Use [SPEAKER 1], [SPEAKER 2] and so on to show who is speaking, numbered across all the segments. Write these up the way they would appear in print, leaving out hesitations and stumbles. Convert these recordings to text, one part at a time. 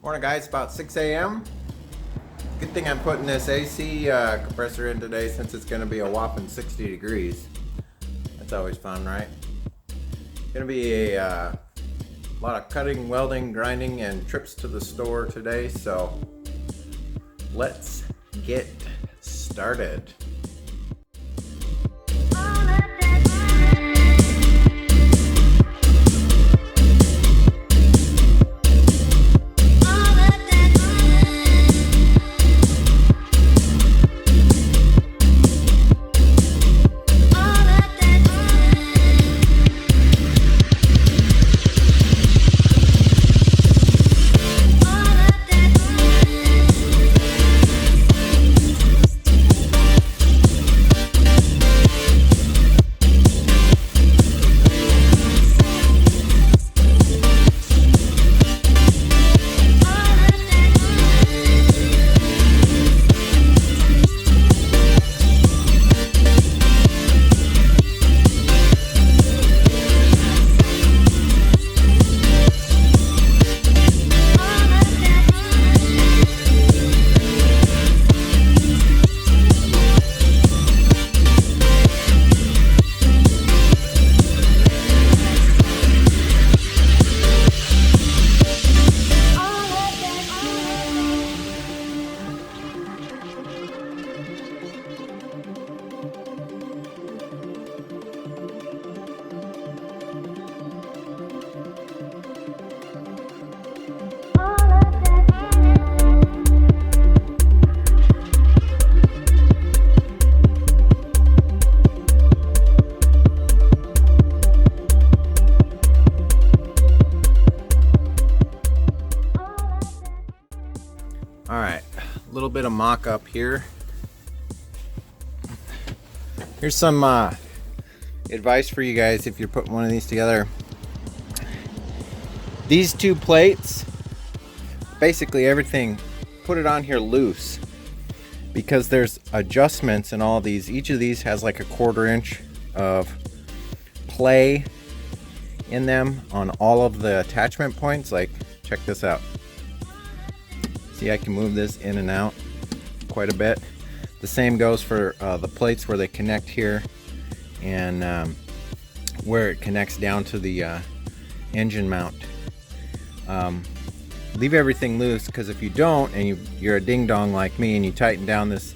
[SPEAKER 1] Morning guys, about 6 a.m. Good thing I'm putting this AC compressor in today since it's going to be a whopping 60 degrees. That's always fun, right? Going to be a lot of cutting, welding, grinding, and trips to the store today, so let's get started. Alright, a little bit of mock-up here. Here's some advice for you guys if you're putting one of these together. These two plates, basically everything, put it on here loose because there's adjustments in all these. Each of these has like a 1/4 inch of play in them on all of the attachment points. Like, check this out. See, I can move this in and out quite a bit. The same goes for the plates where they connect here and where it connects down to the engine mount. Leave everything loose, because if you don't and you're a ding-dong like me and you tighten down this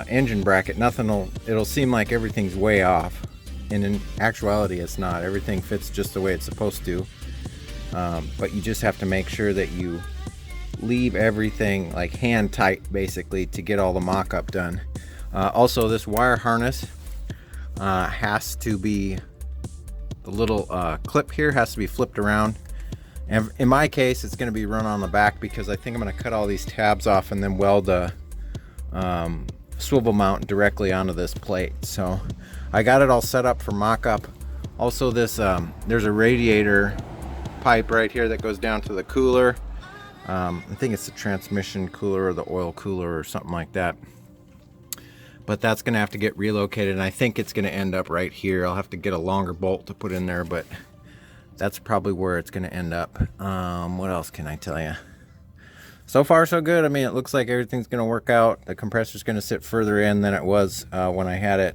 [SPEAKER 1] engine bracket, it'll seem like everything's way off, and in actuality it's not. Everything fits just the way it's supposed to, but you just have to make sure that you leave everything like hand tight, basically, to get all the mock-up done. Also, this wire harness has to be, the little clip here has to be flipped around, and in my case it's going to be run on the back because I think I'm going to cut all these tabs off and then weld a swivel mount directly onto this plate. So I got it all set up for mock-up. Also, this there's a radiator pipe right here that goes down to the cooler. I think it's the transmission cooler or the oil cooler or something like that, but that's gonna have to get relocated, and I think it's gonna end up right here. I'll have to get a longer bolt to put in there, but that's probably where it's gonna end up. What else can I tell you? So far so good. I mean, it looks like everything's gonna work out. The compressor's gonna sit further in than it was when I had it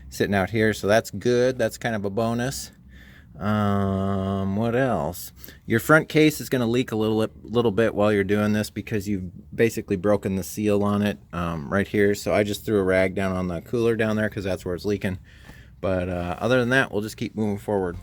[SPEAKER 1] sitting out here, so that's good. That's kind of a bonus. What else? Your front case is going to leak a little bit while you're doing this because you've basically broken the seal on it right here. So I just threw a rag down on the cooler down there because that's where it's leaking. But other than that, we'll just keep moving forward.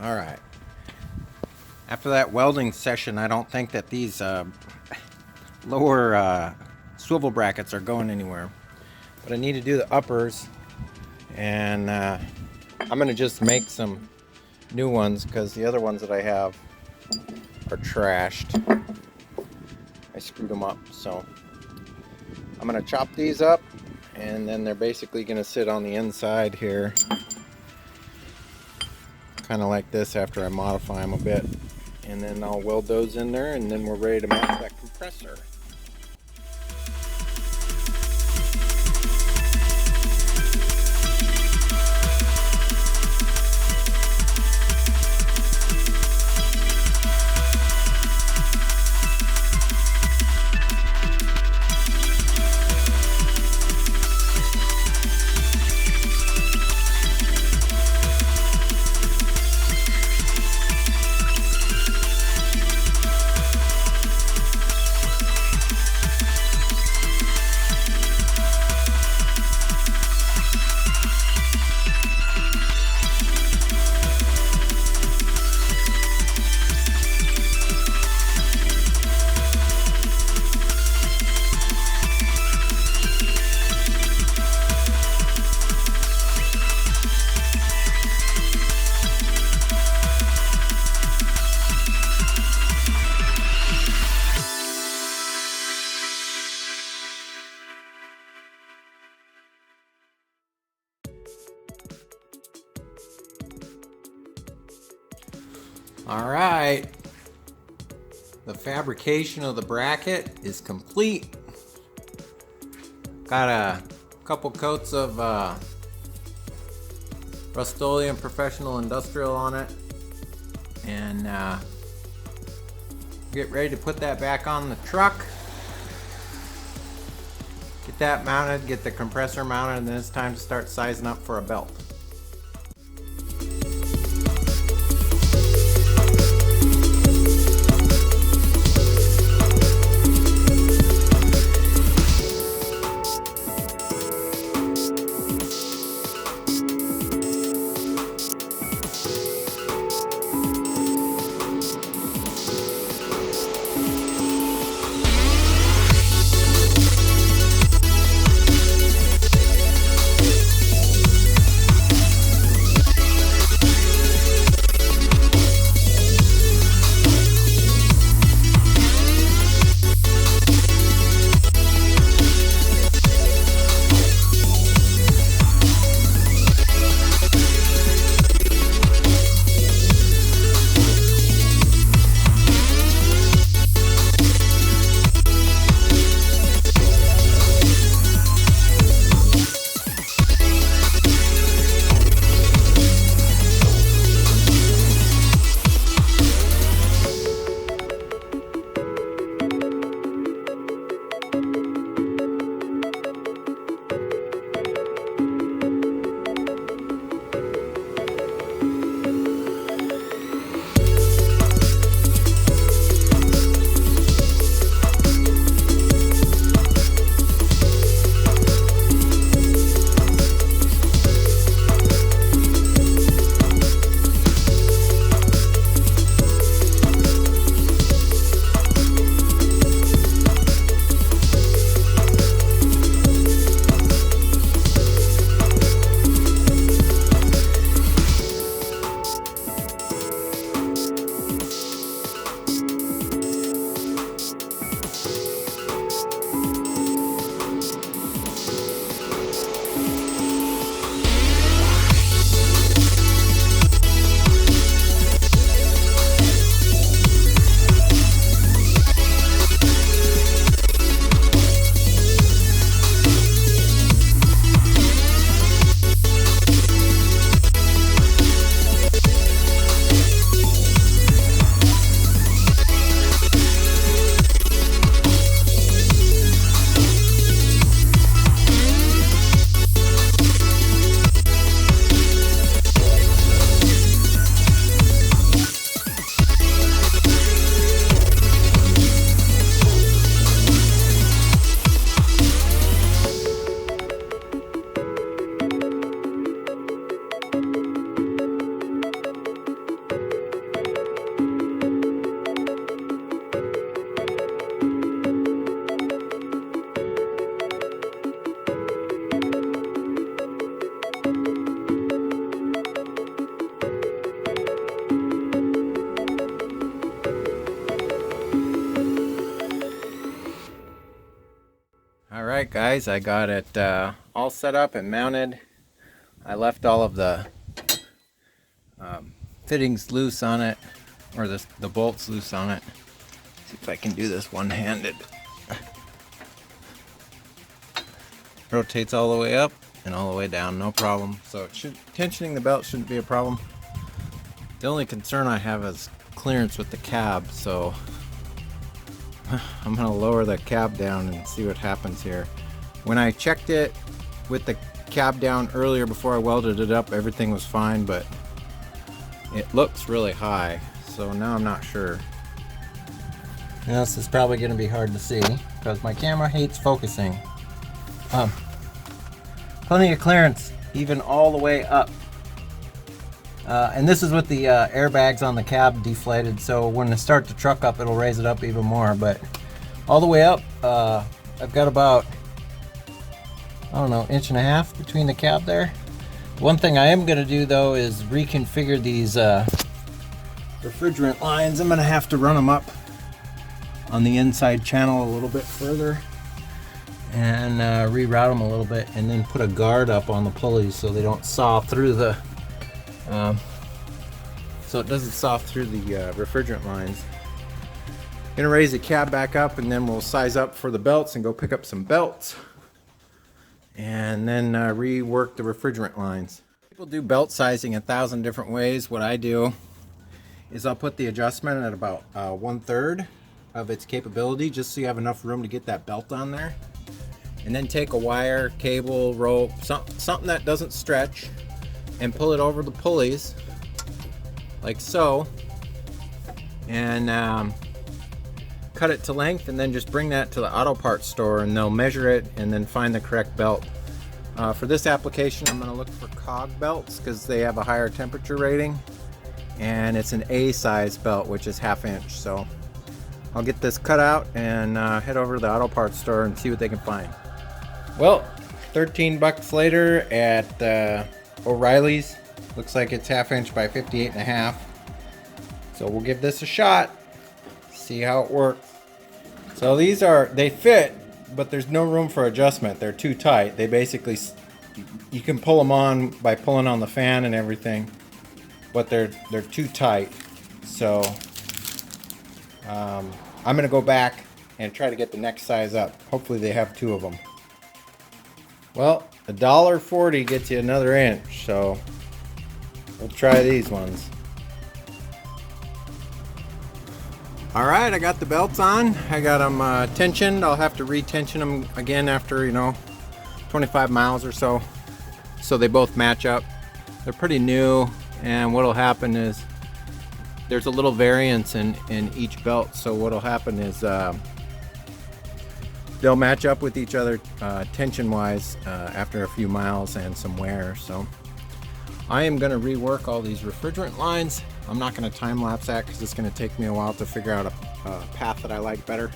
[SPEAKER 1] All right. After that welding session, I don't think that these lower swivel brackets are going anywhere. But I need to do the uppers, and I'm gonna just make some new ones because the other ones that I have are trashed. I screwed them up, so I'm gonna chop these up, and then they're basically gonna sit on the inside here, kind of like this after I modify them a bit, and then I'll weld those in there, and then we're ready to mount that compressor. All right, the fabrication of the bracket is complete. Got a couple coats of Rust-Oleum Professional Industrial on it, and get ready to put that back on the truck. Get that mounted, get the compressor mounted, and then it's time to start sizing up for a belt. Alright guys, I got it all set up and mounted. I left all of the fittings loose on it, or the bolts loose on it. See if I can do this one-handed. Rotates all the way up and all the way down, no problem. So tensioning the belt shouldn't be a problem. The only concern I have is clearance with the cab, so I'm gonna lower the cab down and see what happens here. When I checked it with the cab down earlier before I welded it up, everything was fine, but it looks really high, so now I'm not sure. Now this is probably gonna be hard to see because my camera hates focusing. Plenty of clearance, even all the way up. And this is with the airbags on the cab deflated, so when I start the truck up, it'll raise it up even more. But all the way up, I've got about, I don't know, 1.5 inches between the cab there. One thing I am going to do though is reconfigure these refrigerant lines. I'm going to have to run them up on the inside channel a little bit further and reroute them a little bit, and then put a guard up on the pulleys so they don't saw through the so it doesn't saw through the refrigerant lines. Gonna raise the cab back up, and then we'll size up for the belts and go pick up some belts, and then rework the refrigerant lines. People do belt sizing 1,000 different ways. What I do is I'll put the adjustment at about 1/3 of its capability, just so you have enough room to get that belt on there. And then take a wire, cable, rope, something that doesn't stretch, and pull it over the pulleys like so, and cut it to length, and then just bring that to the auto parts store and they'll measure it and then find the correct belt. For this application, I'm going to look for cog belts because they have a higher temperature rating, and it's an A size belt, which is 1/2 inch. So I'll get this cut out and head over to the auto parts store and see what they can find. Well, 13 bucks later at O'Reilly's. Looks like it's 1/2 inch by 58.5. So we'll give this a shot, see how it works. So they fit, but there's no room for adjustment. They're too tight. They basically, you can pull them on by pulling on the fan and everything, but they're too tight. So I'm gonna go back and try to get the next size up. Hopefully they have 2 of them. Well, $1.40 gets you another inch, so we'll try these ones. Alright, I got the belts on. I got them tensioned. I'll have to re-tension them again after, 25 miles or so, so they both match up. They're pretty new, and what'll happen is there's a little variance in each belt, so what'll happen is they'll match up with each other tension wise after a few miles and some wear. So I am going to rework all these refrigerant lines. I'm not going to time lapse that because it's going to take me a while to figure out a path that I like better.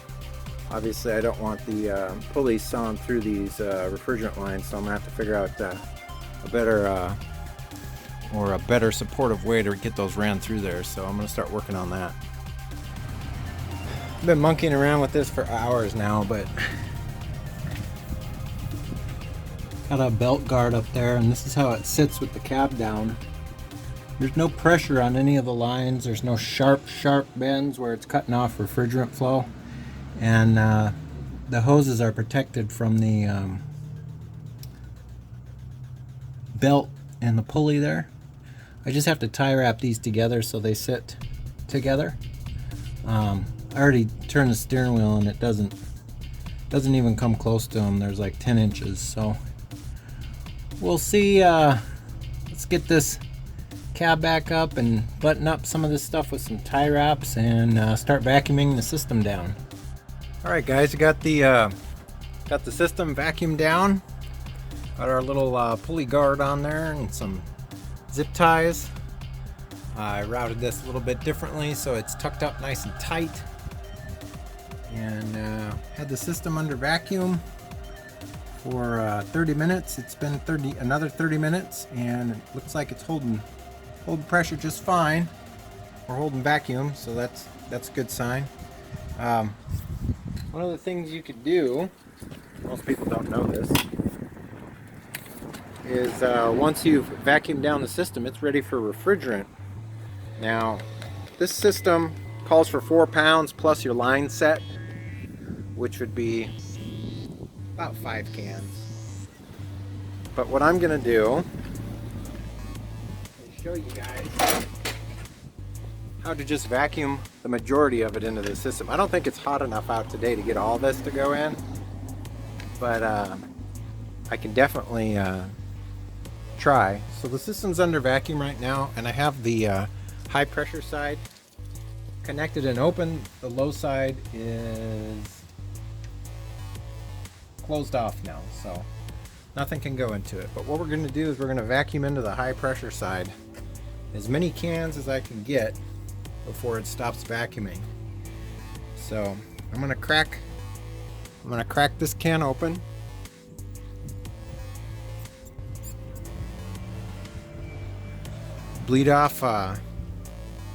[SPEAKER 1] Obviously I don't want the pulleys sawing through these refrigerant lines, so I'm going to have to figure out a better supportive way to get those ran through there. So I'm going to start working on that. I've been monkeying around with this for hours now, but got a belt guard up there, and this is how it sits with the cab down. There's no pressure on any of the lines. There's no sharp bends where it's cutting off refrigerant flow, and the hoses are protected from the belt and the pulley there. I just have to tie wrap these together so they sit together. I already turned the steering wheel and it doesn't even come close to them. There's like 10 inches, so we'll see. Let's get this cab back up and button up some of this stuff with some tie wraps and start vacuuming the system down. All right guys, I got the system vacuumed down. Got our little pulley guard on there and some zip ties. I routed this a little bit differently so it's tucked up nice and tight, and had the system under vacuum for 30 minutes. It's been another 30 minutes, and it looks like it's holding pressure just fine. We're holding vacuum, so that's a good sign. One of the things you could do most people don't know this, is once you've vacuumed down the system, it's ready for refrigerant. Now, this system calls for 4 pounds plus your line set, which would be about 5 cans. But what I'm going to do is show you guys how to just vacuum the majority of it into the system. I don't think it's hot enough out today to get all this to go in, but I can definitely try. So the system's under vacuum right now, and I have the high pressure side connected and open. The low side is closed off now, so nothing can go into it. But what we're going to do is we're going to vacuum into the high pressure side as many cans as I can get before it stops vacuuming. So I'm gonna crack this can open. Bleed off a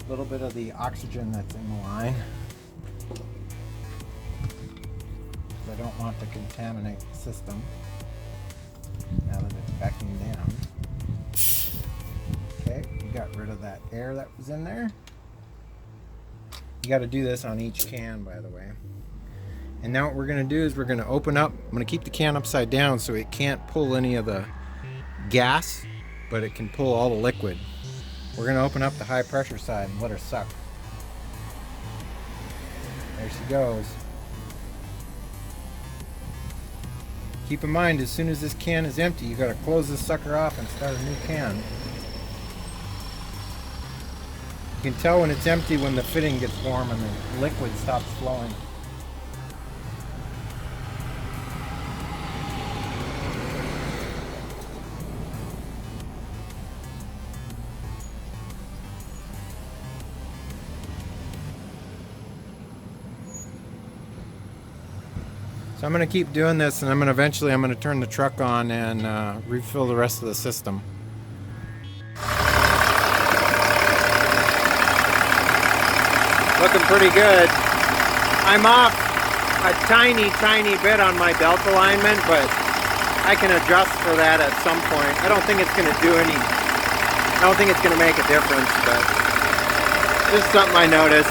[SPEAKER 1] little bit of the oxygen that's in the line, because I don't want to contaminate the system now that it's vacuumed down. Okay, we got rid of that air that was in there. You got to do this on each can, by the way. And now what we're going to do is we're going to open up. I'm going to keep the can upside down so it can't pull any of the gas, but it can pull all the liquid. We're going to open up the high pressure side and let her suck. There she goes. Keep in mind, as soon as this can is empty, you got to close this sucker off and start a new can. You can tell when it's empty when the fitting gets warm and the liquid stops flowing. So I'm going to keep doing this, and eventually I'm going to turn the truck on and refill the rest of the system. Looking pretty good. I'm off a tiny bit on my belt alignment, but I can adjust for that at some point. I don't think it's going to make a difference, but this is something I noticed.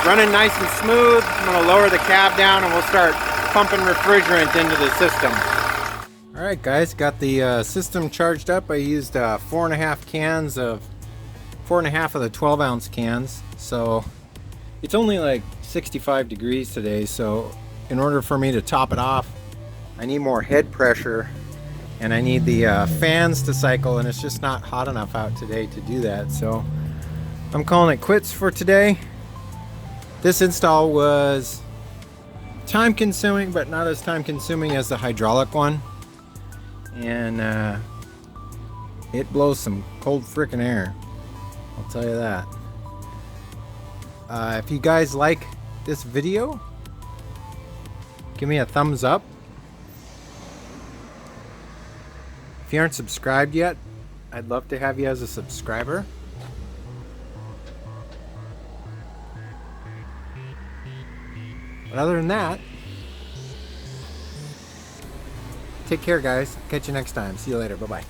[SPEAKER 1] Running nice and smooth. I'm going to lower the cab down and we'll start pumping refrigerant into the system. Alright guys, got the system charged up. I used 4.5 cans of 4.5 of the 12-ounce cans. So it's only like 65 degrees today, so in order for me to top it off, I need more head pressure and I need the fans to cycle, and it's just not hot enough out today to do that. So I'm calling it quits for today. This install was time consuming, but not as time consuming as the hydraulic one, and it blows some cold frickin' air, I'll tell you that. If you guys like this video, give me a thumbs up. If you aren't subscribed yet, I'd love to have you as a subscriber. But other than that, take care guys. Catch you next time. See you later. Bye-bye.